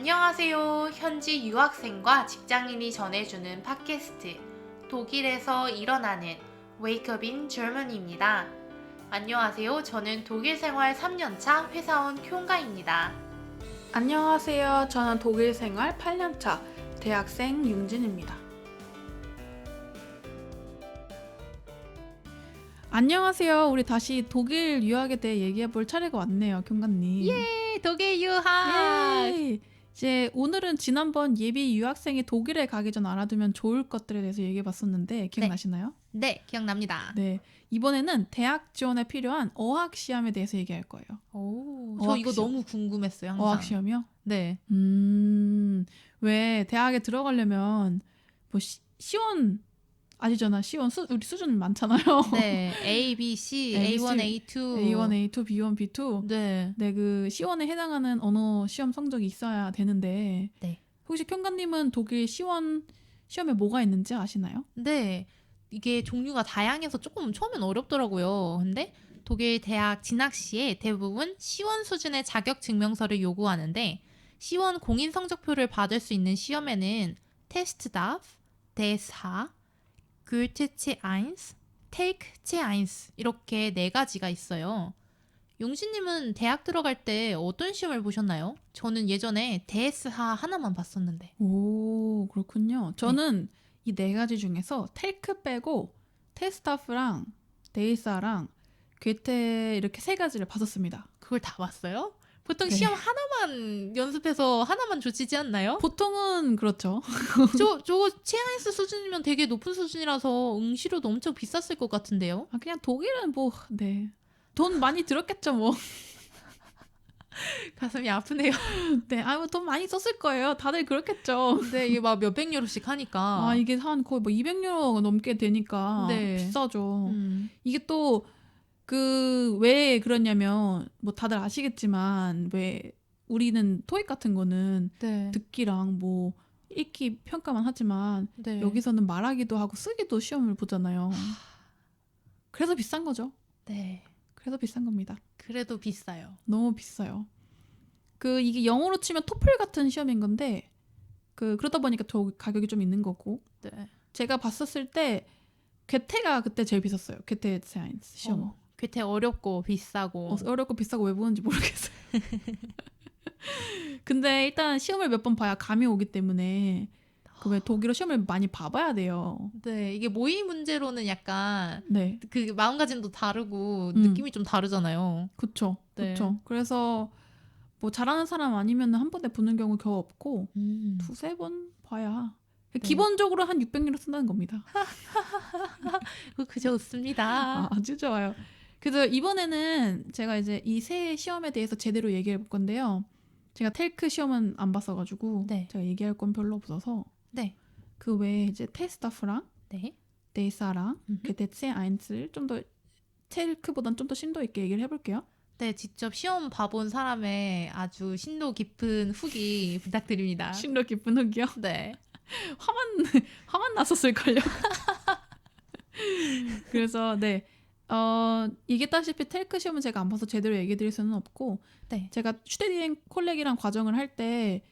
안녕하세요. 현지 유학생과 직장인이 전해주는 팟캐스트 독일에서 일어나는 Wake Up in Germany입니다. 안녕하세요. 저는 독일 생활 3년차 회사원 쿄인가입니다. 안녕하세요. 저는 독일 생활 8년차 대학생 융진입니다. 안녕하세요. 우리 다시 독일 유학에 대해 얘기해볼 차례가 왔네요, 경관님. 예, 독일 유학! 예! 이제 오늘은 지난번 예비 유학생이 독일에 가기 전 알아두면 좋을 것들에 대해서 얘기해봤었는데 기억나시나요? 네, 기억납니다. 네. 이번에는 대학 지원에 필요한 어학 시험에 대해서 얘기할 거예요. 오, 저 어학 이거 시험. 너무 궁금했어요, 항상. 어학 시험이요? 네. 왜 대학에 들어가려면 뭐 시원 아시잖아. 시원 우리 수준 많잖아요. 네, A, B, C, A1, A2. A1, A2, B1, B2. 네. 네, 그 시원에 해당하는 언어 시험 성적이 있어야 되는데 네. 혹시 쿄인가님은 독일 시원 시험에 뭐가 있는지 아시나요? 네, 이게 종류가 다양해서 조금 처음엔 어렵더라고요. 근데 독일 대학 진학 시에 대부분 시원 수준의 자격 증명서를 요구하는데 시원 공인 성적표를 받을 수 있는 시험에는 테스트 다프, 데스하, 귤트체 1, 테이크체 1 이렇게 네 가지가 있어요. 용신님은 대학 들어갈 때 어떤 시험을 보셨나요? 저는 예전에 데스하 하나만 봤었는데. 오, 그렇군요. 저는 이 네 가지 중에서 텔크 빼고 테스타프랑 데이사랑 괴테 이렇게 세 가지를 봤었습니다. 그걸 다 봤어요? 보통 네. 시험 하나만 연습해서 하나만 조치지 않나요? 보통은 그렇죠. 저거 체아이스 수준이면 되게 높은 수준이라서 응시료도 엄청 비쌌을 것 같은데요? 아, 그냥 독일은 뭐, 네. 돈 많이 들었겠죠, 뭐. 가슴이 아프네요. 네, 뭐 돈 많이 썼을 거예요. 다들 그렇겠죠. 근데 이게 막 몇백 유로씩 하니까. 아, 이게 한 거의 뭐 200유로 넘게 되니까 네. 비싸죠. 음, 이게 또 왜 그러냐면 뭐 다들 아시겠지만 왜 우리는 토익 같은 거는 네. 듣기랑 뭐 읽기 평가만 하지만 네. 여기서는 말하기도 하고 쓰기도 시험을 보잖아요. 그래서 비싼 거죠. 네. 그래서 비싼 겁니다. 그래도 비싸요. 너무 비싸요. 이게 영어로 치면 토플 같은 시험인 건데 그러다 보니까 더 가격이 좀 있는 거고. 네. 제가 봤었을 때 괴테가 그때 제일 비쌌어요. 괴테 사이언스 시험. 괴테 어렵고 비싸고. 어렵고 비싸고 왜 보는지 모르겠어요. 근데 일단 시험을 몇 번 봐야 감이 오기 때문에 왜 독일어 시험을 많이 봐봐야 돼요. 네, 이게 모의 문제로는 약간 네, 그 마음가짐도 다르고 음. 느낌이 좀 다르잖아요. 그쵸, 네. 그쵸. 그래서 뭐 잘하는 사람 아니면 한 번에 보는 경우 겨우 없고 두세 번 봐야 기본적으로 한 600유로 쓴다는 겁니다. 그저 웃습니다. 아주 좋아요. 그래서 이번에는 제가 이제 이 세 시험에 대해서 제대로 얘기해 볼 건데요. 제가 텔크 시험은 안 봤어가지고 네. 제가 얘기할 건 별로 없어서 네. 그 외에 이제 테스타프랑 네. 데이사랑 음흠. 게테츠 아인츠를 좀 더 텔크보단 좀 더 심도 있게 얘기를 해볼게요. 네, 직접 시험 봐본 사람의 아주 심도 깊은 후기 부탁드립니다. 심도 깊은 흑이요. 네. 화만 났었을걸요. 그래서 네. 얘기했다시피 텔크 시험은 제가 안 봐서 제대로 얘기 드릴 수는 없고 네. 제가 슈테디엔 콜렉이랑 과정을 할 때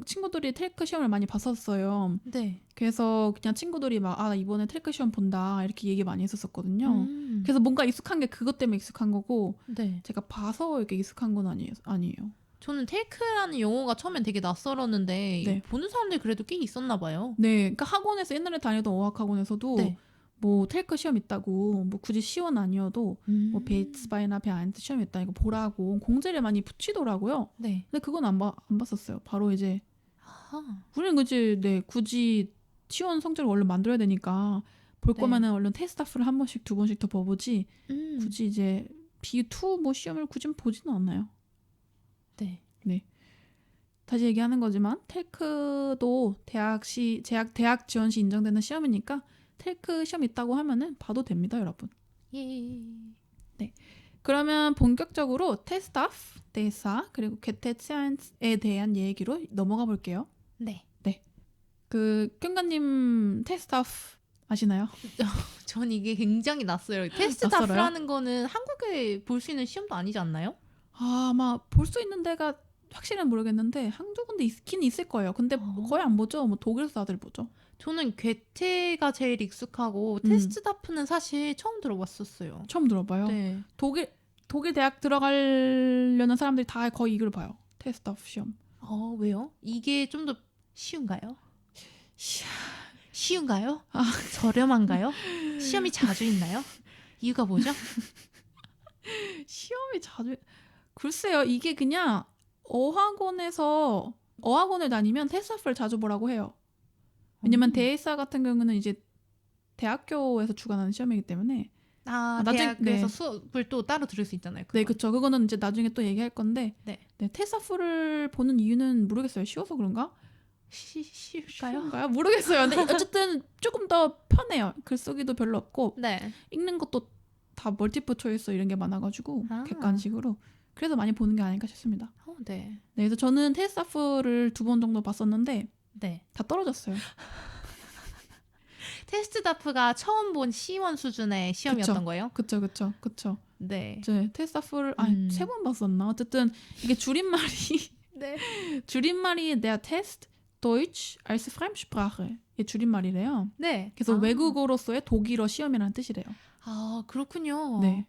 친구들이 텔크 시험을 많이 봤었어요. 네. 그래서 그냥 친구들이 막 이번에 텔크 시험 본다 이렇게 얘기 많이 했었거든요. 음. 그래서 뭔가 익숙한 게 그것 때문에 익숙한 거고 네. 제가 봐서 이렇게 익숙한 건 아니에요. 저는 테이크라는 용어가 처음엔 되게 낯설었는데 네. 보는 사람들이 그래도 꽤 있었나 봐요. 네, 그러니까 학원에서 옛날에 다니던 어학 학원에서도 네. 뭐 텔크 시험 있다고 뭐 굳이 시원 아니어도 뭐 베이츠바이나 베아인트 시험 있다 이거 보라고 공지를 많이 붙이더라고요. 네. 근데 그건 안 봤었어요. 바로 이제 아하. 우리는 굳이 시원 성적을 얼른 만들어야 되니까 볼 네. 거면은 얼른 테스트아프를 한 번씩 두 번씩 더 봐보지 굳이 이제 B2 뭐 시험을 굳이 보지는 않나요. 네. 다시 얘기하는 거지만 텔크도 대학 지원 시 인정되는 시험이니까 텔크 시험 있다고 하면은 봐도 됩니다, 여러분. 예. 그러면 본격적으로 테스트아프, 데이사 그리고 게테치안에 대한 얘기로 넘어가 볼게요. 네. 쿄인가님 테스트아프 아시나요? 전 이게 굉장히 낯설어요. 테스트 낯설어요? 다프라는 거는 한국에 볼 수 있는 시험도 아니지 않나요? 아마 볼 수 있는 데가 확실은 모르겠는데 한두 군데 있긴 있을 거예요. 근데 거의 안 보죠. 뭐 독일에서 다들 보죠. 저는 괴테가 제일 익숙하고 음. 테스트다프는 사실 처음 들어봤었어요. 처음 들어봐요. 네. 독일 대학 들어가려는 사람들이 다 거의 이걸 봐요. 테스트다프 시험. 왜요? 이게 좀 더 쉬운가요? 시야. 쉬운가요? 저렴한가요? 시험이 자주 있나요? 이유가 뭐죠? 시험이 자주 글쎄요. 이게 그냥 어학원을 다니면 테스트다프를 자주 보라고 해요. 왜냐면 대사 같은 경우는 이제 대학교에서 주관하는 시험이기 때문에 대학에서 수업을 또 따로 들을 수 있잖아요. 네, 그렇죠. 그거는 이제 나중에 또 얘기할 건데 네. 테스트다프를 보는 이유는 모르겠어요. 쉬워서 그런가? 쉬울까요? 모르겠어요. 근데 어쨌든 조금 더 편해요. 글쓰기도 별로 없고 네. 읽는 것도 다 멀티플 초이스 이런 게 많아가지고 객관식으로 그래서 많이 보는 게 아닐까 싶습니다. 네. 네, 그래서 저는 테스트다프를 2번 정도 봤었는데 네. 다 떨어졌어요. 테스트다프가 처음 본 C1 수준의 시험이었던 거예요? 그쵸. 네. 이제 테스트다프를 3번 봤었나? 어쨌든 이게 네. 줄임말이 der Test Deutsch als Fremdsprache 이 줄임말이래요. 네. 그래서 외국어로서의 독일어 시험이라는 뜻이래요. 그렇군요. 네.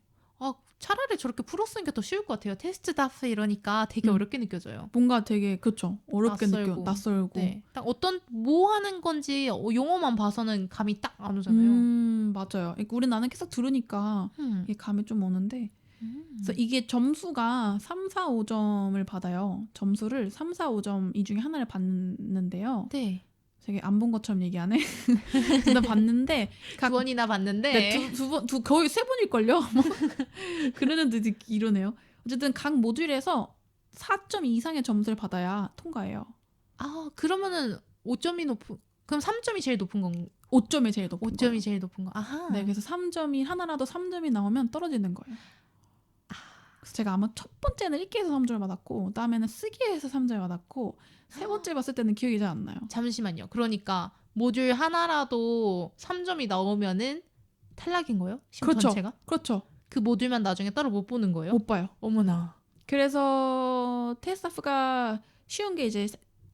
차라리 저렇게 풀었으니까 더 쉬울 것 같아요. 테스트다프 이러니까 되게 어렵게 느껴져요. 뭔가 되게 그쵸. 어렵게 낯설고. 네. 딱 뭐 하는 건지 용어만 봐서는 감이 딱 안 오잖아요. 맞아요. 우리 나는 계속 들으니까 이게 감이 좀 오는데 그래서 이게 점수가 3, 4, 5점을 받아요. 점수를 3, 4, 5점 이 중에 하나를 받는데요. 네. 되게 안 본 것처럼 얘기하네. 근데 봤는데 두 번이나 봤는데 네, 거의 3번일걸요. 뭐. 그러는데 이러네요. 어쨌든 각 모듈에서 4점 이상의 점수를 받아야 통과해요. 그러면은 5점이 그럼 3점이 제일 높은 건 5점이 제일 높은 5점이 거예요. 제일 높은 거. 아하. 네, 그래서 3점이 하나라도 3점이 나오면 떨어지는 거예요. 그래서 제가 아마 첫 번째는 읽기에서 3점을 받았고 그다음에는 쓰기에서 3점을 받았고 세 번째 봤을 때는 기억이 잘 안 나요. 잠시만요. 그러니까 모듈 하나라도 3점이 나오면은 탈락인 거예요? 시험 그렇죠. 전체가? 그렇죠. 그 모듈만 나중에 따로 못 보는 거예요? 못 봐요. 어머나. 그래서 테스트다프가 쉬운 게 이제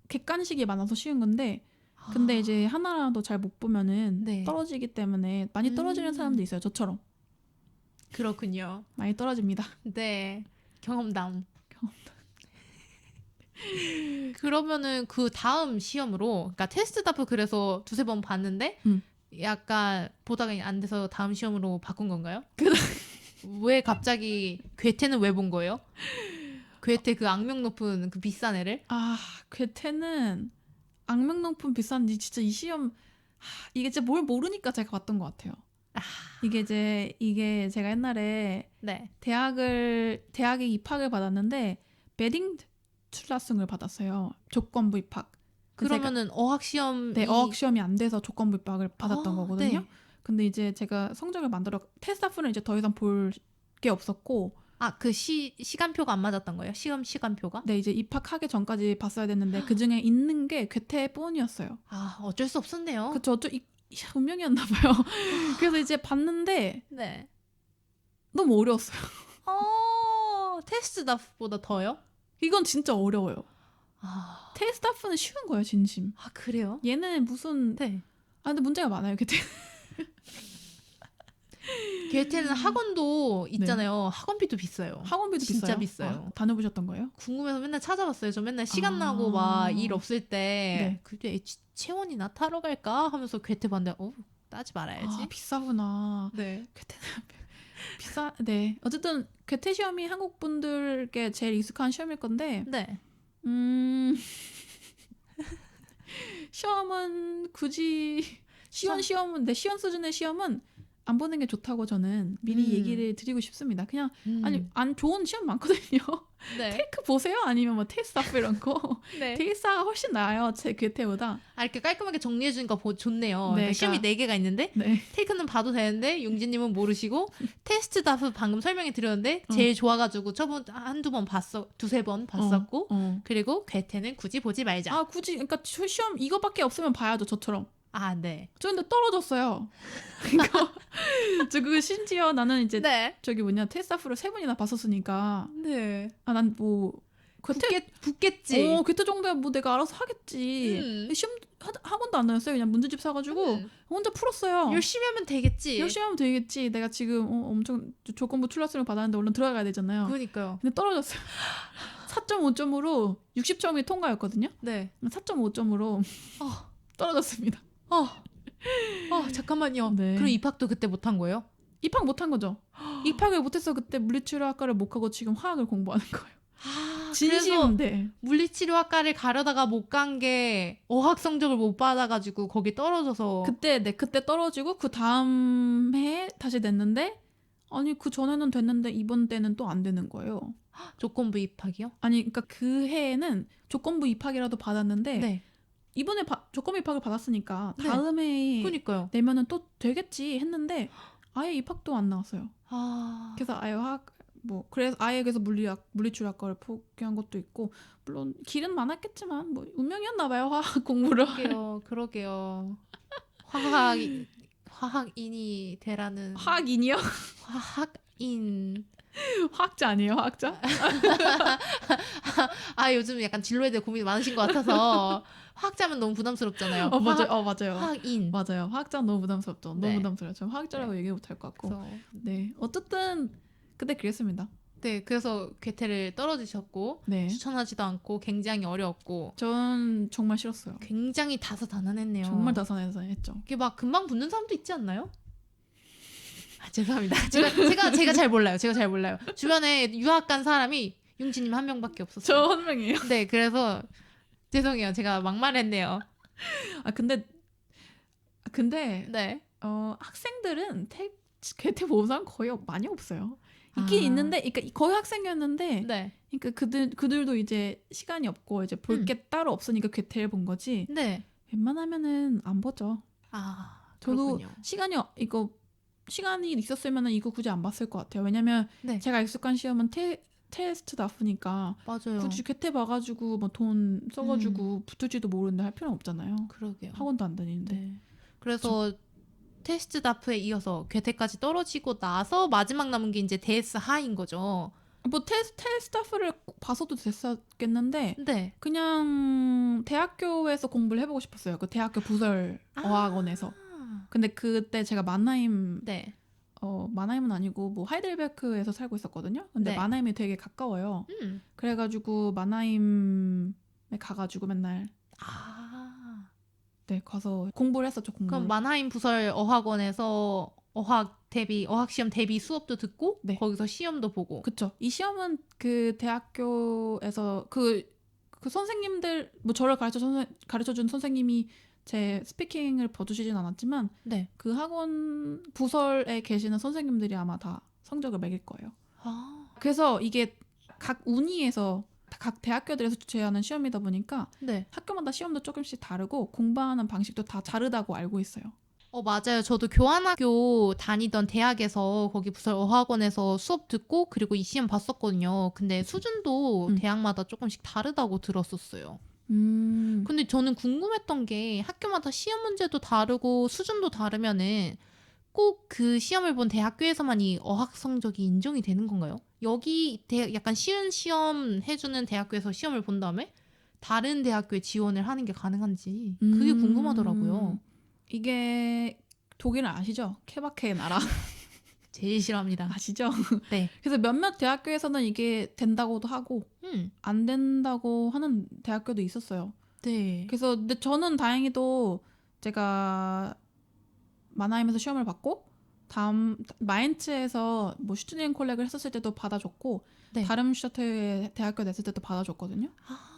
객관식이 많아서 쉬운 건데 근데 이제 하나라도 잘 못 보면은 네. 떨어지기 때문에 많이 떨어지는 사람도 있어요. 저처럼. 그렇군요. 많이 떨어집니다. 네. 경험담. 그러면은 그 다음 시험으로 그러니까 테스트다프 그래서 두세 번 봤는데 약간 보다가 안 돼서 다음 시험으로 바꾼 건가요? 왜 갑자기 괴테는 왜 본 거예요? 괴테 그 악명 높은 그 비싼 애를? 괴테는 악명 높은 비싼지 진짜 이 시험 이게 진짜 뭘 모르니까 제가 봤던 것 같아요. 이게 제가 옛날에 네. 대학에 입학을 받았는데 베딩출라승을 받았어요. 조건부 입학. 그러면은 어학시험 네, 어학시험이 안 돼서 조건부 입학을 받았던 거거든요. 네. 근데 이제 제가 성적을 테스트다프는 이제 더 이상 볼 게 없었고 그 시간표가 안 맞았던 거예요? 시간표가? 네, 이제 입학하기 전까지 봤어야 됐는데 그 중에 있는 게 괴테뿐이었어요. 어쩔 수 없었네요. 그쵸, 운명이었나 봐요. 그래서 이제 봤는데 네. 너무 어려웠어요. 테스트다프보다 더요? 이건 진짜 어려워요. 테스트다프는 쉬운 거예요, 진심. 그래요? 얘는 무슨 네. 근데 문제가 많아요, 괴테. 괴테는 학원도 있잖아요. 학원비도 비싸요. 학원비도 진짜 비싸요? 비싸요. 다녀보셨던 거예요? 궁금해서 맨날 찾아봤어요. 저 맨날 시간 나고 막 일 없을 때 그때 채원이나 타러 갈까 하면서 괴테 봤는데 따지 말아야지. 비싸구나. 네. 괴테는 네. 어쨌든 괴테 시험이 한국 분들께 제일 익숙한 시험일 건데 네. 시험은 굳이 시원 수준의 시험은 안 보는 게 좋다고 저는 미리 얘기를 드리고 싶습니다. 그냥 안 좋은 시험 많거든요. 네. 테이크 보세요. 아니면 뭐 테스트다프 이런 거. 네. 테이스가 훨씬 나아요. 제 괴테보다. 이렇게 깔끔하게 정리해 주니까 좋네요. 네, 그러니까 시험이 4개가 있는데 네. 테이크는 봐도 되는데 용진님은 모르시고 테스트다프 방금 설명해 드렸는데 제일 좋아가지고 한두 번 두세 번 봤었고 그리고 괴테는 굳이 보지 말자. 굳이 그러니까 시험 이거밖에 없으면 봐야죠. 저처럼. 네. 저 근데 떨어졌어요. 그거 심지어 나는 이제 테스트다프를 3번이나 봤었으니까 네. 난 뭐 붙겠지. 괴테 정도야 뭐 내가 알아서 하겠지. 시험 학원도 안 다녔어요. 그냥 문제집 사가지고 혼자 풀었어요. 열심히 하면 되겠지. 열심히 하면 되겠지. 내가 지금 엄청 조건부 출락증을 받았는데 얼른 들어가야 되잖아요. 그러니까요. 근데 떨어졌어요. 4.5점으로 60점이 통과였거든요. 네. 4.5점으로 떨어졌습니다. 잠깐만요. 네. 그럼 입학도 그때 못한 거예요? 입학 못한 거죠. 입학을 못해서 그때 물리치료학과를 못 가고 지금 화학을 공부하는 거예요. 진심인데. 물리치료학과를 가려다가 못 간 게 어학 성적을 못 받아가지고 거기 떨어져서. 그때 떨어지고 그 다음 해에 다시 냈는데 아니 그 전에는 됐는데 이번 때는 또 안 되는 거예요. 조건부 입학이요? 아니 그러니까 그 해에는 조건부 입학이라도 받았는데 네. 이번에 조건부 입학을 받았으니까 네. 다음 해에 그러니까요. 내면은 또 되겠지 했는데 아예 입학도 안 나왔어요. 그래서 아예 그래서 아예 그래서 물리치료학과를 포기한 것도 있고 물론 길은 많았겠지만 뭐 운명이었나 봐요. 화학 공부를. 그러게요. 화학인이 되라는. 화학인이요? 화학인. 화학자 아니에요? 화학자? 요즘 약간 진로에 대해 고민이 많으신 것 같아서 화학자면 너무 부담스럽잖아요. 맞아요. 화학인. 맞아요. 화학자는 너무 부담스럽죠. 네. 너무 부담스러워요. 전 화학자라고 얘기 못할 것 같고. 그래서, 네. 어쨌든 그때 그랬습니다. 네, 그래서 괴테를 떨어지셨고 네. 추천하지도 않고 굉장히 어려웠고. 전 정말 싫었어요. 굉장히 다사다난했네요. 정말 다사다난했죠. 이게 막 금방 붙는 사람도 있지 않나요? 죄송합니다. 제가 잘 몰라요. 주변에 유학 간 사람이 융진님 한 명밖에 없었어요. 저 한 명이에요. 네, 그래서 죄송해요. 제가 막말했네요. 근데 네. 학생들은 괴테 보는 사람 거의 많이 없어요. 있긴 있는데, 그러니까 거의 학생이었는데, 네. 그러니까 그들도 이제 시간이 없고 이제 볼 게 따로 없으니까 괴테를 본 거지. 네. 웬만하면은 안 보죠. 저도 그렇군요. 시간이 있었으면은 이거 굳이 안 봤을 것 같아요. 왜냐면 네. 제가 익숙한 시험은 테스트 나프니까 맞아요. 굳이 괴테 봐가지고 뭐 돈 써가지고 붙을지도 모르는데 할 필요는 없잖아요. 그러게요. 학원도 안 다니는데. 네. 그래서 테스트 다프에 이어서 괴테까지 떨어지고 나서 마지막 남은 게 이제 DS 하인 거죠. 뭐 테스트 다프를 꼭 봐서도 됐었겠는데 네. 그냥 대학교에서 공부를 해보고 싶었어요. 그 대학교 부설 어학원에서. 근데 그때 제가 마나임 네. 마나임은 아니고 뭐 하이델베르크에서 살고 있었거든요. 근데 네. 마나임이 되게 가까워요. 그래가지고 마나임에 가가지고 맨날 네 가서 공부를 했었죠. 그럼 마나임 부설 어학원에서 어학 시험 대비 수업도 듣고 네. 거기서 시험도 보고. 그쵸. 이 시험은 그 대학교에서 그 선생님들 뭐 저를 가르쳐준 선생님이 제 스피킹을 봐주시진 않았지만 네. 그 학원 부설에 계시는 선생님들이 아마 다 성적을 매길 거예요. 그래서 이게 각 운이에서 각 대학교들에서 주최하는 시험이다 보니까 네. 학교마다 시험도 조금씩 다르고 공부하는 방식도 다 다르다고 알고 있어요. 맞아요. 저도 교환학교 다니던 대학에서 거기 부설 어학원에서 수업 듣고 그리고 이 시험 봤었거든요. 근데 수준도 대학마다 조금씩 다르다고 들었었어요. 근데 저는 궁금했던 게 학교마다 시험 문제도 다르고 수준도 다르면은 꼭 그 시험을 본 대학교에서만 이 어학 성적이 인정이 되는 건가요? 여기 약간 쉬운 시험 해주는 대학교에서 시험을 본 다음에 다른 대학교에 지원을 하는 게 가능한지 그게 궁금하더라고요. 이게 독일 아시죠? 케바케의 나라. 제일 싫어합니다. 아시죠? 네. 그래서 몇몇 대학교에서는 이게 된다고도 하고 안 된다고 하는 대학교도 있었어요. 네. 그래서 근데 저는 다행히도 제가 마나임에서 시험을 봤고 다음 마인츠에서 뭐 슈투딩 콜렉을 했었을 때도 받아줬고 네. 다름슈타트에 대학교 냈을 때도 받아줬거든요.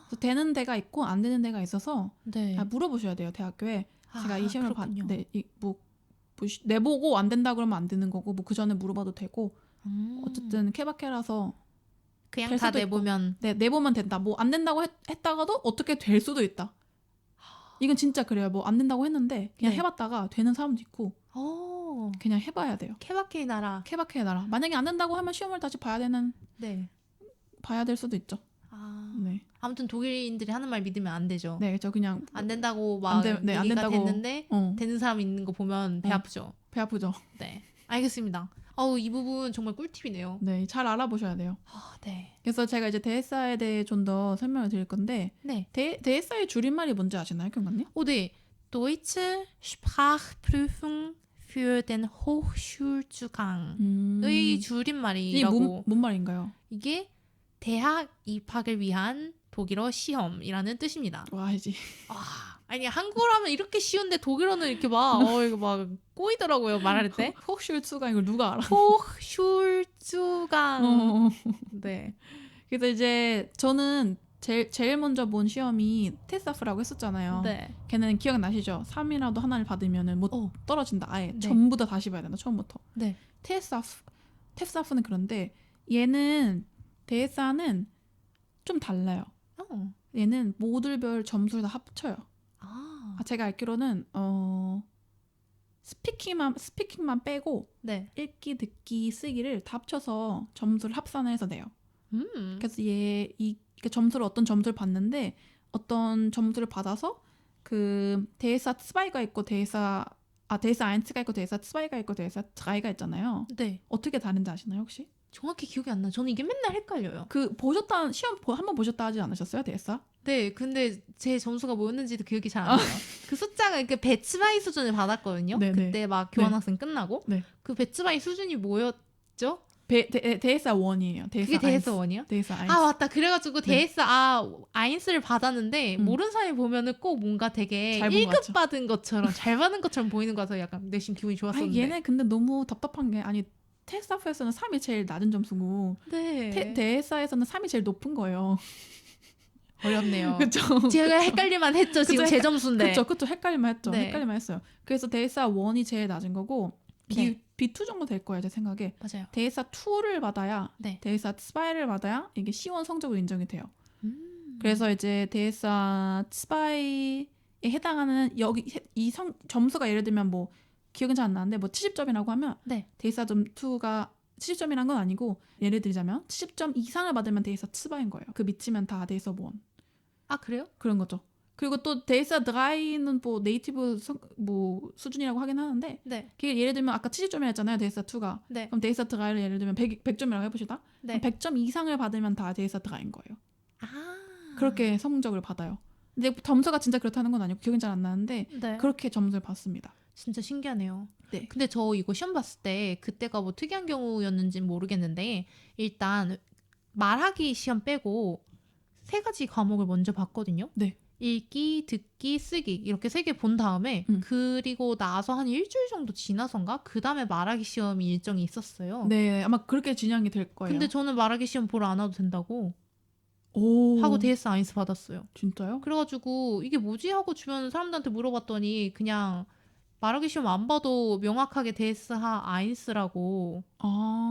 그래서 되는 데가 있고 안 되는 데가 있어서 네. 물어보셔야 돼요. 대학교에. 제가 이 시험을 그렇군요. 내보고 안 된다 그러면 안 되는 거고 뭐 그 전에 물어봐도 되고 어쨌든 케바케라서 그냥 다 내보면 네, 내보면 된다. 뭐 안 된다고 했다가도 어떻게 될 수도 있다. 이건 진짜 그래요. 뭐 안 된다고 했는데 그냥 네. 해봤다가 되는 사람도 있고 그냥 해봐야 돼요. 케바케의 나라. 케바케의 나라. 만약에 안 된다고 하면 시험을 다시 봐야 될 수도 있죠. 네. 아무튼 독일인들이 하는 말 믿으면 안 되죠. 네, 저 그냥 안 된다고 막 안 얘기가 된다고 됐는데 되는 사람 있는 거 보면 배 아프죠. 배 아프죠. 네, 알겠습니다. 이 부분 정말 꿀팁이네요. 네, 잘 알아보셔야 돼요. 네. 그래서 제가 이제 DSA에 대해 좀 더 설명을 드릴 건데 네. DSA의 줄임말이 뭔지 아시나요, 경관님? 네. Deutsche Sprachprüfung für den Hochschulzugang.의 줄임말이라고. 뭔 말인가요? 이게 대학 입학을 위한 독일어 시험이라는 뜻입니다. 와, 이제 아니 한국어로 하면 이렇게 쉬운데 독일어는 이렇게 막 이거 막 꼬이더라고요 말할 때. 호슈츠가 이걸 누가 알아? Hochschulzugang. 네. 그래서 이제 저는 제일 먼저 본 시험이 테스타프라고 했었잖아요. 네. 걔는 기억나시죠? 3이라도 하나를 받으면은 못 떨어진다. 아예 네. 전부 다 다시 봐야 된다. 처음부터. 네. 테스타프는 그런데 얘는 데사는 좀 달라요. 얘는 모듈별 점수를 다 합쳐요. 제가 알기로는 스피킹만 빼고 네. 읽기, 듣기, 쓰기를 다 합쳐서 점수를 합산해서 내요. 그래서 점수를 어떤 점수를 받는데 어떤 점수를 받아서 그 데이사 2가 있고 데이사 1가 있고 데이사 2가 있고 데이사 3가 있잖아요. 네. 어떻게 다른지 아시나요, 혹시? 정확히 기억이 안 나요. 저는 이게 맨날 헷갈려요. 그 시험 한번 보셨다 하지 않으셨어요, 데이사? 네, 근데 제 점수가 뭐였는지도 기억이 잘 안 나요. 그 숫자가 그 배츠바이 수준을 받았거든요. 네네. 그때 막 교환학생 끝나고. 네. 그 배츠바이 수준이 뭐였죠? 데이사 1이에요. 그게 데이사 1이요? 데이사 1. 맞다. 그래가지고 데이사 아인스를 받았는데 모르는 사람이 보면은 꼭 뭔가 되게 잘본것 1급 받은 것처럼 잘 받은 것처럼 보이는 거 같아서 약간 내심 기분이 좋았었는데. 얘네 근데 너무 답답한 게 테스타프에서는 3이 제일 낮은 점수고 네. 데이사에서는 3이 제일 높은 거예요. 어렵네요. 그렇죠. 제가 헷갈릴만 했죠. 지금 제 점수인데. 그렇죠. 헷갈릴만 했죠. 네. 헷갈릴만 했어요. 그래서 데이사 1이 제일 낮은 거고 네. B2 정도 될 거예요, 제 생각에. 맞아요. 데이사 2를 받아야 네. 데이사 2를 받아야 이게 C1 성적으로 인정이 돼요. 그래서 이제 데이사 2에 해당하는 점수가 예를 들면 뭐 기억은 잘 안 나는데 뭐 70점이라고 하면 네. 데이사 2가 70점이란 건 아니고 예를 들자면 70점 이상을 받으면 데이사 2인 거예요. 그 밑이면 다 데이사 1. 그래요? 그런 거죠. 그리고 또 데이사 드라이는 뭐 네이티브 수준이라고 하긴 하는데 네. 그게 예를 들면 아까 70점이라 했잖아요. 데이사 2가. 네. 그럼 데이사 드라이를 예를 들면 100점이라고 해봅시다. 네. 그럼 100점 이상을 받으면 다 데이사 드라이인 거예요. 그렇게 성적을 받아요. 근데 점수가 진짜 그렇다는 건 아니고 기억이 잘 안 나는데 네. 그렇게 점수를 받습니다. 진짜 신기하네요. 네. 근데 저 이거 시험 봤을 때 그때가 뭐 특이한 경우였는지는 모르겠는데 일단 말하기 시험 빼고 3가지 과목을 먼저 봤거든요. 네. 읽기, 듣기, 쓰기 이렇게 3개 본 다음에 그리고 나서 한 일주일 정도 지나선가 그 다음에 말하기 시험이 일정이 있었어요. 네, 아마 그렇게 진행이 될 거예요. 근데 저는 말하기 시험 보러 안 와도 된다고 오, 하고 DS 아인스 받았어요. 진짜요? 그래가지고 이게 뭐지 하고 주변 사람들한테 물어봤더니 그냥 말하기 시험 안 봐도 명확하게 데스하 아인스라고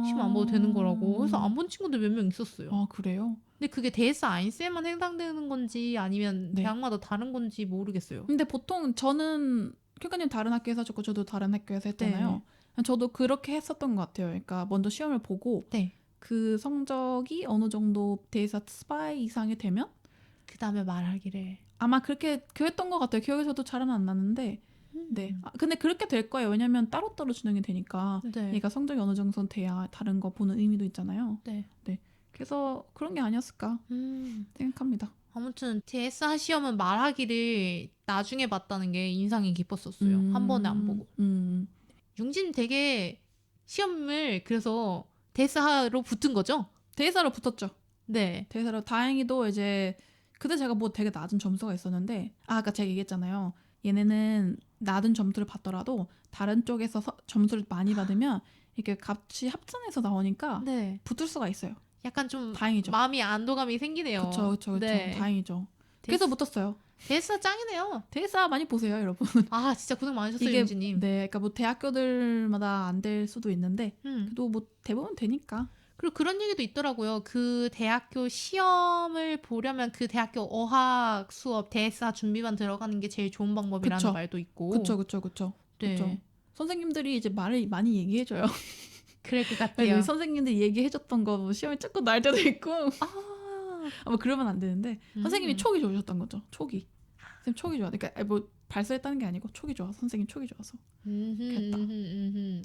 시험 안 봐도 되는 거라고 해서 안 본 친구들 몇 명 있었어요. 그래요? 근데 그게 데스 아인스에만 해당되는 건지 아니면 네. 대학마다 다른 건지 모르겠어요. 근데 보통 저는 교관님 다른 학교에서 하셨고 저도 다른 학교에서 했잖아요. 저도 그렇게 했었던 것 같아요. 그러니까 먼저 시험을 보고 네. 그 성적이 어느 정도 데이사 2 이상이 되면 그 다음에 말하기를 아마 그렇게 했던 것 같아요. 기억이 저도 잘은 안 나는데 네. 근데 그렇게 될 거예요. 왜냐면 따로따로 진행이 되니까 네. 얘가 성적이 어느 정도 돼야 다른 거 보는 의미도 있잖아요. 네. 그래서 그런 게 아니었을까 생각합니다. 아무튼 DS 시험은 말하기를 나중에 봤다는 게 인상이 깊었었어요. 한 번에 안 보고. 융진 되게 시험을 그래서 데스하로 붙은 거죠? 데이사로 붙었죠. 네. 데이사로 다행히도 이제 그때 제가 뭐 되게 낮은 점수가 있었는데 아까 제가 얘기했잖아요. 얘네는 낮은 점수를 받더라도 다른 쪽에서 점수를 많이 받으면 이렇게 같이 합산해서 나오니까 네. 붙을 수가 있어요. 약간 좀 다행이죠. 마음이 안도감이 생기네요. 그렇죠. 네. 다행이죠. 그래서 붙었어요. 데스 짱이네요. 데이사 많이 보세요, 여러분. 진짜 고생 많으셨어요, 이게 윤지님. 네, 그러니까 뭐 대학교들마다 안 될 수도 있는데 그래도 뭐 대부분 되니까. 그리고 그런 얘기도 있더라고요. 그 대학교 시험을 보려면 그 대학교 어학 수업 대사 준비반 들어가는 게 제일 좋은 방법이라는 그쵸. 말도 있고. 그쵸. 네. 그쵸. 선생님들이 이제 말을 많이 얘기해줘요. 그럴 것 같아요. 선생님들이 얘기해줬던 거 뭐 시험에 찍고 날 때도 있고. 뭐 그러면 안 되는데 선생님이 촉이 좋으셨던 거죠. 촉이. 선생님 촉이 좋아. 그러니까 뭐 발설했다는 게 아니고 촉이 좋아. 선생님 촉이 좋아서.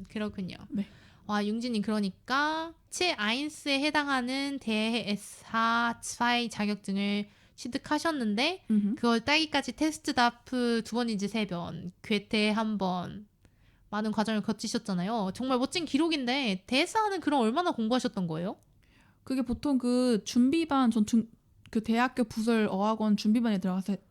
그렇군요. 네. 와, 융진님 그러니까 체1에 해당하는 대SA2 자격증을 취득하셨는데 그걸 따기까지 테스트 다프 2번인지 3번, 괴테 1번 많은 과정을 거치셨잖아요. 정말 멋진 기록인데 대사는 그럼 얼마나 공부하셨던 거예요? 그게 보통 그 준비반 그 대학교 부설 어학원 준비반에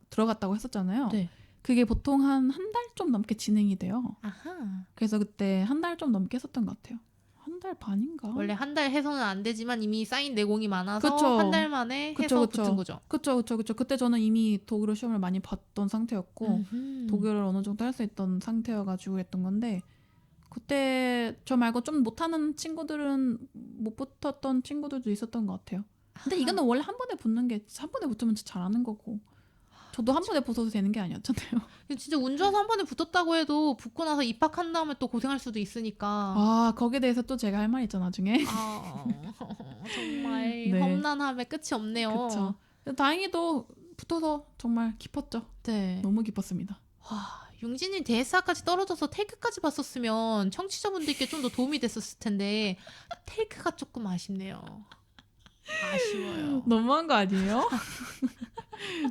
들어갔다고 했었잖아요. 네. 그게 보통 한 달 좀 넘게 진행이 돼요. 아하. 그래서 그때 한 달 좀 넘게 했었던 것 같아요. 한 달 반인가? 원래 한 달 해서는 안 되지만 이미 쌓인 내공이 많아서 그쵸. 한 달 만에 해서 붙은 거죠. 그쵸. 그때 저는 이미 독일어 시험을 많이 봤던 상태였고 독일어를 어느 정도 할 수 있던 상태여가지고 했던 건데 그때 저 말고 좀 못하는 친구들은 못 붙었던 친구들도 있었던 것 같아요. 근데 이거는 원래 한 번에 붙으면 진짜 잘하는 거고 저도 한 번에 붙어도 되는 게 아니었잖아요. 진짜 운 좋아서 한 번에 붙었다고 해도 붙고 나서 입학한 다음에 또 고생할 수도 있으니까. 아 거기에 대해서 또 제가 할 말 있죠 나중에. 아, 정말 네. 험난함에 끝이 없네요. 그쵸. 다행히도 붙어서 정말 기뻤죠. 네. 너무 기뻤습니다. 와, 융진이 대사까지 떨어져서 텔크까지 봤었으면 청취자분들께 좀 더 도움이 됐었을 텐데 텔크가 조금 아쉽네요. 아쉬워요. 너무한 거 아니에요?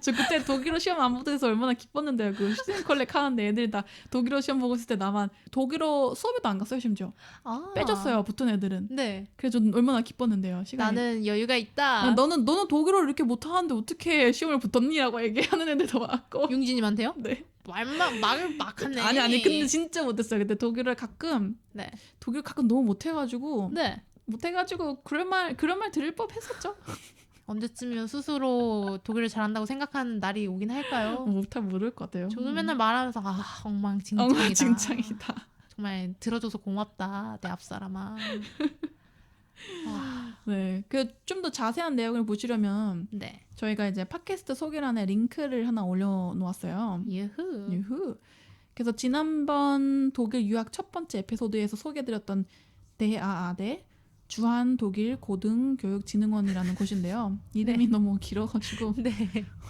저 그때 독일어 시험 안 붙어서 얼마나 기뻤는데요. 그 시즌 컬렉 하는데 애들이 다 독일어 시험 보고 있을 때 나만 독일어 수업에도 안 갔어요 심지어. 아. 빼줬어요 붙은 애들은. 네. 그래서 저는 얼마나 기뻤는데요. 시간이. 나는 여유가 있다. 너는 독일어를 이렇게 못하는데 어떻게 시험을 붙었니라고 얘기하는 애들도 많고. 융진님한테요? 네. 말을 막 하네. 아니 근데 진짜 못했어요. 그때 독일어 가끔 너무 못해가지고. 네. 못해가지고 그런 말 들을 법했었죠. 언제쯤이면 스스로 독일을 잘한다고 생각하는 날이 오긴 할까요? 못하면 모를 것 같아요. 저도 맨날 말하면서 엉망진창이다. 엉망진창이다. 정말 들어줘서 고맙다 내 앞사람아. 네, 그 좀 더 자세한 내용을 보시려면 네. 저희가 이제 팟캐스트 소개란에 링크를 하나 올려놓았어요. 유후. 그래서 지난번 독일 유학 첫 번째 에피소드에서 소개드렸던 대AA대 주한 독일 고등교육진흥원이라는 곳인데요. 이름이 너무 길어가지고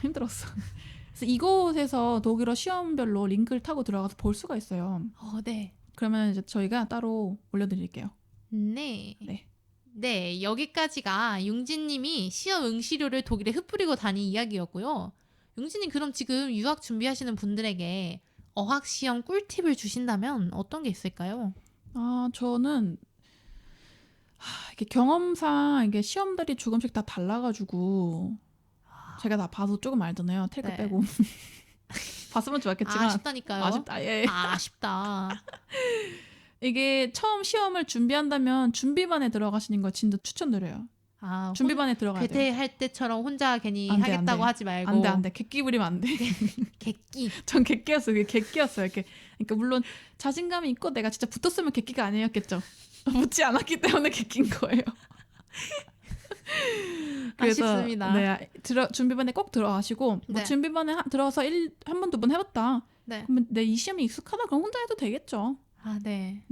힘들었어. 그래서 이곳에서 독일어 시험별로 링크를 타고 들어가서 볼 수가 있어요. 네. 그러면 이제 저희가 따로 올려드릴게요. 네, 여기까지가 융진님이 시험 응시료를 독일에 흩뿌리고 다닌 이야기였고요. 융진님 그럼 지금 유학 준비하시는 분들에게 어학시험 꿀팁을 주신다면 어떤 게 있을까요? 저는 이게 경험상 이게 시험들이 조금씩 다 달라가지고 제가 다 봐서 조금 알잖아요. 텔크 빼고 봤으면 좋았겠지만 아쉽다니까요. 아쉽다. 예. 아쉽다. 이게 처음 시험을 준비한다면 준비반에 들어가시는 걸 진짜 추천드려요. 준비반에 들어가야 돼요. 괴테할 때처럼 혼자 괜히 안 돼, 하겠다고 안 돼. 하지 말고. 안 돼. 객기 부리면 안 돼. 객기. 전 객기였어요. 그게 객기였어요. 그러니까 물론 자신감이 있고 내가 진짜 붙었으면 객기가 아니었겠죠. 붙지 않았기 때문에 객기인 거예요. 그래서 아쉽습니다. 네, 준비반에 꼭 들어가시고 뭐 준비반에 들어서 한 번, 두 번 해봤다. 그러면 이 시험이 익숙하다 그럼 혼자 해도 되겠죠. 네.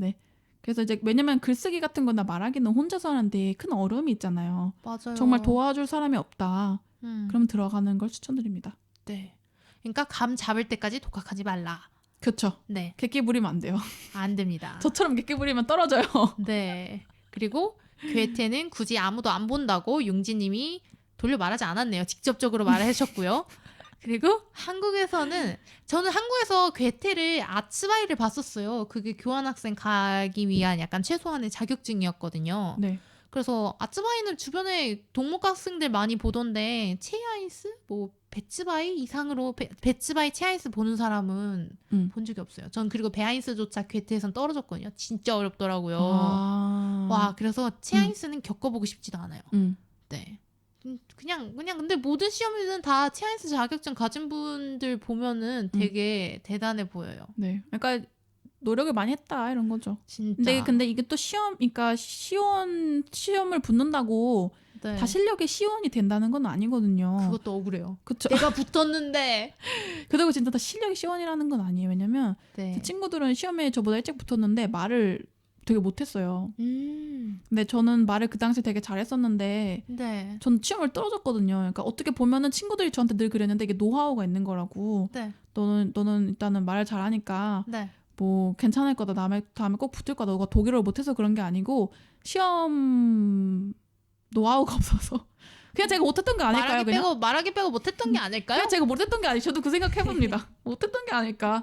그래서 이제 왜냐면 글쓰기 같은 거나 말하기는 혼자서 하는데 큰 어려움이 있잖아요. 맞아요. 정말 도와줄 사람이 없다. 그럼 들어가는 걸 추천드립니다. 네. 그러니까 감 잡을 때까지 독학하지 말라. 그렇죠. 네. 객기 부리면 안 돼요. 안 됩니다. 저처럼 객기 부리면 떨어져요. 네. 그리고 괴테는 굳이 아무도 안 본다고 융진님이 돌려 말하지 않았네요. 직접적으로 말하셨고요. 그리고 저는 한국에서 괴테를 아츠바이를 봤었어요. 그게 교환학생 가기 위한 약간 최소한의 자격증이었거든요. 네. 그래서 아츠바이는 주변에 동목 학생들 많이 보던데 체아이스 뭐 베츠바이 이상으로 베츠바이 체아이스 보는 사람은 본 적이 없어요. 전 그리고 베아이스조차 괴테에선 떨어졌거든요. 진짜 어렵더라고요. 와, 그래서 체아이스는 겪어보고 싶지도 않아요. 네. 그냥 근데 모든 시험이든 다 체아이스 자격증 가진 분들 보면은 되게 대단해 보여요. 네. 그러니까 노력을 많이 했다 이런 거죠. 진짜. 근데 이게 또 그러니까 시험을 붙는다고 다 실력의 시원이 된다는 건 아니거든요. 그것도 억울해요. 그쵸. 내가 붙었는데. 그리고 진짜 다 실력이 시원이라는 건 아니에요. 왜냐면 제 친구들은 시험에 저보다 일찍 붙었는데 말을 되게 못했어요. 근데 저는 말을 그 당시에 되게 잘했었는데 전 시험을 떨어졌거든요. 그러니까 어떻게 보면은 친구들이 저한테 늘 그랬는데 이게 노하우가 있는 거라고. 너는 일단은 말을 잘하니까 뭐 괜찮을 거다 다음에 꼭 붙을 거다 너가 독일어를 못해서 그런 게 아니고 시험 노하우가 없어서 그냥 제가 못했던 게 아닐까요? 말하기 빼고 못했던 게 아닐까요? 그냥 제가 못했던 게 아니 저도 그 생각 해봅니다. 못했던 게 아닐까.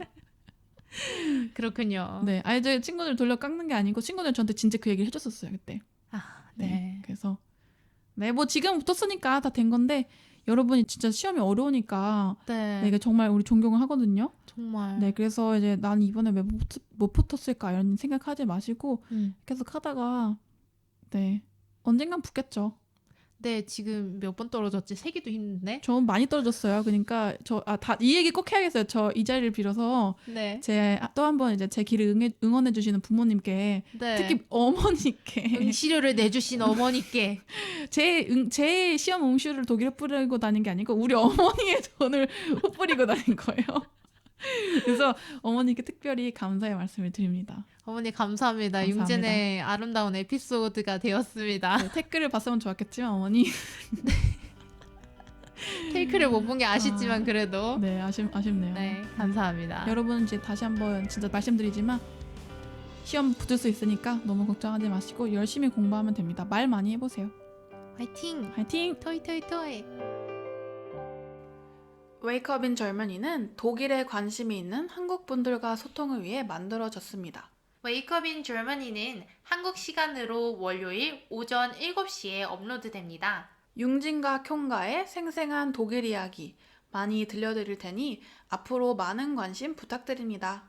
그렇군요. 네, 아니 제 친구들 돌려 깎는 게 아니고 친구들 저한테 진짜 그 얘기를 해줬었어요 그때. 네. 그래서 네, 뭐 지금 붙었으니까 다 된 건데 여러분이 진짜 시험이 어려우니까 네, 이게 정말 우리 존경을 하거든요. 정말. 네, 그래서 이제 난 이번에 왜 못 붙었을까 이런 생각하지 마시고 계속 하다가 네 언젠간 붙겠죠. 네, 지금 몇 번 떨어졌지? 세기도 힘든데. 전 많이 떨어졌어요. 그러니까 이 얘기 꼭 해야겠어요. 저 이 자리를 빌어서 네. 또 한 번 이제 제 길을 응원해 주시는 부모님께 네. 특히 어머니께 응시료를 내주신 어머니께 제 시험 응시를 독일에 뿌리고 다닌 게 아니고 우리 어머니의 돈을 뿌리고 다닌 거예요. 그래서 어머니께 특별히 감사의 말씀을 드립니다. 어머니 감사합니다. 융진의 아름다운 에피소드가 되었습니다. 네, 댓글을 봤으면 좋았겠지만 어머니 테이크를 못 본 게 아쉽지만 그래도 네 아쉽네요. 네, 감사합니다. 여러분 이제 다시 한번 진짜 말씀드리지만 시험 붙을 수 있으니까 너무 걱정하지 마시고 열심히 공부하면 됩니다. 말 많이 해보세요. 화이팅! 화이팅! 토이. 웨이크업인 젊은이는 독일에 관심이 있는 한국 분들과 소통을 위해 만들어졌습니다. 웨이크업인 germany는 한국 시간으로 월요일 오전 7시에 업로드됩니다. 융진과 쿄가의 생생한 독일 이야기 많이 들려드릴 테니 앞으로 많은 관심 부탁드립니다.